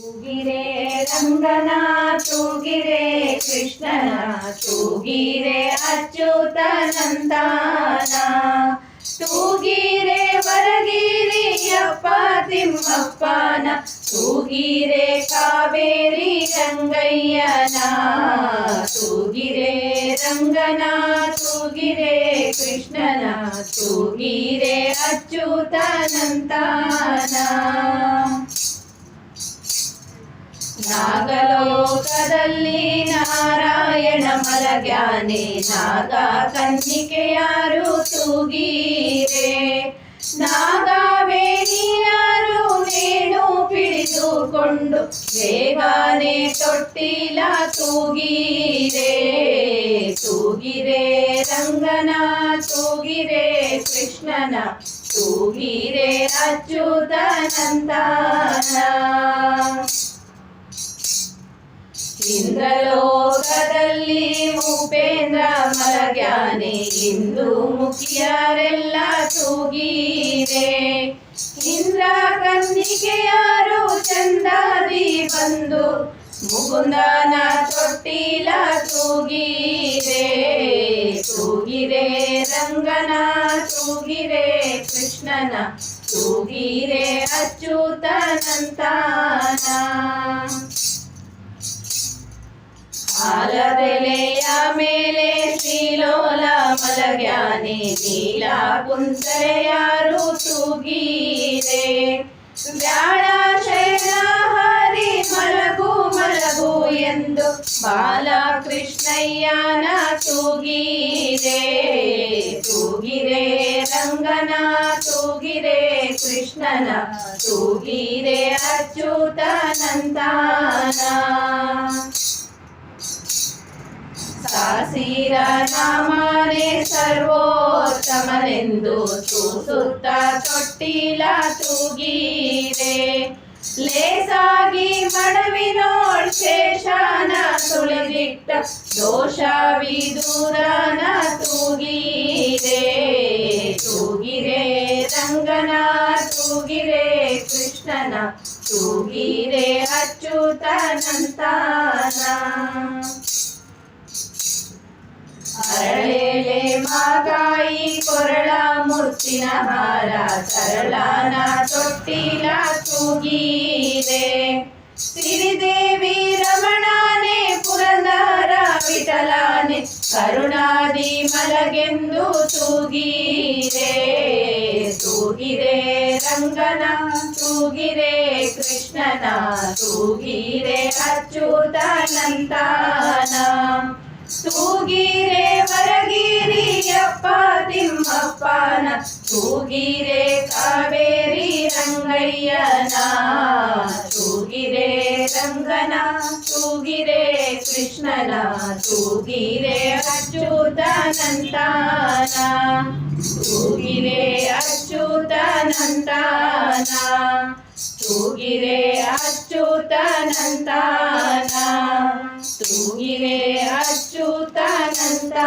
ತೂಗಿರೆ ರಂಗನ ತೂಗಿರೆ ಕೃಷ್ಣನ ತೂಗಿರೆ ಅಚ್ಯುತನಂದನ ತೂಗಿರೆ ವರಗಿರಿಯಪ್ಪ ತಿಮ್ಮಪ್ಪನ ತೂಗಿರೆ ಕಾವೇರಿ ರಂಗಯ್ಯನ ತೂಗಿರೆ ರಂಗನ ತೂಗಿರೆ ಕೃಷ್ಣನ ತೂಗಿರೆ ಅಚ್ಯುತನಂದನ ನಾಗಲೋಕದಲ್ಲಿ ನಾರಾಯಣ ಮಲಗ್ಯಾನೆ ನಾಗ ಕನ್ನಿಕೆಯಾರು ತೂಗಿರೆ ನಾಗವೇಣಿಯಾರು ನೇಣು ಪಿಡಿದುಕೊಂಡು ಬೇಗನೆ ತೊಟ್ಟಿಲ ತೂಗಿರೆ ತೂಗಿರೆ ರಂಗನ ತೂಗಿರೆ ಕೃಷ್ಣನ ತೂಗಿರೆ ಅಚ್ಯುತನಂದನ ಇಂದ್ರಲೋಕದಲ್ಲಿ ಉಪೇಂದ್ರ ಮಲಗ್ಯಾನೆ ಇಂದು ಮುಖಿಯರೆಲ್ಲ ತೂಗಿರೆ ಇಂದ್ರ ಕನ್ನಿಕೆಯಾರು ಚಂದಾದಿ ಬಂದು ಮುಕುಂದನ ತೊಟ್ಟಿಲ ತೂಗಿರೆ ತೂಗಿರೆ ರಂಗನ ತೂಗಿರೆ ಕೃಷ್ಣನ ತೂಗಿರೆ ಅಚ್ಯುತನಂದನ ಆಲದೆಲೆಯ ಮೇಲೆ ಶ್ರೀಲೋಲ ಮಲಗ್ಯಾನೆ ನೀಲ ಕುಂತಲೆಯಾರು ತೂಗಿರೆ ಬ್ಯಾಡ ಶಯನ ಹರಿ ಮಲಗು ಮಲಗು ಎಂದು ಬಾಲಕೃಷ್ಣಯ್ಯನ ತೂಗಿರೆ ತೂಗಿರೆ ರಂಗನ ತೂಗಿರೆ ಕೃಷ್ಣನ ತೂಗಿರೆ ಅಚ್ಯುತನಂದನ ಸಾಸಿರ ನಾಮನೆ ಸರ್ವೋತ್ತಮನೆಂದು ತೂಸುತ್ತ ತೊಟ್ಟಿಲ ತೂಗಿರೆ ಲೇಸಾಗಿ ಮಡವಿನೋಳ್ ಶೇಷನ ತುಳಿದಿಟ್ಟ ದೋಷ ವಿದೂರನ ತೂಗಿರೆ ತೂಗಿರೆ ರಂಗನ ತೂಗಿರೆ ಕೃಷ್ಣನ ತೂಗಿರೆ ಅಚ್ಯುತನಂದನ ಅರಳೆಲೆ ಮಾಗಾಯಿ ಕೊರಳ ಮುತ್ತಿನ ಹಾರ ಸರಳನ ತೊಟ್ಟಿಲ ತೂಗಿರೆ ಸಿರಿದೇವಿ ರಮಣಾನೆ ಪುರಂದರ ವಿಠಲಾನೆ ಕರುಣಾದಿ ಮಲಗೆಂದು ತೂಗಿರೆ ತೂಗಿರೆ ರಂಗನ ತೂಗಿರೆ ಕೃಷ್ಣನ ತೂಗಿರೆ ಅಚ್ಯುತನಂದನ ತೂಗಿರೆ ವರಗಿರಿಯಪ್ಪ ತಿಮ್ಮಪ್ಪನ ತೂಗಿರೆ ಕಾವೇರಿ ರಂಗಯ್ಯನ ತೂಗಿರೆ ರಂಗನ ತೂಗಿರೆ ಕೃಷ್ಣನ ತೂಗಿರೆ ಅಚ್ಯುತನಂದನ ತೂಗಿರೆ ಅಚ್ಯುತನಂದನ ತೂಗಿರೆ ಅಚ್ಯುತನಂದನ ತೂಗಿರೆ ಅಚ್ಯುತನಂದನ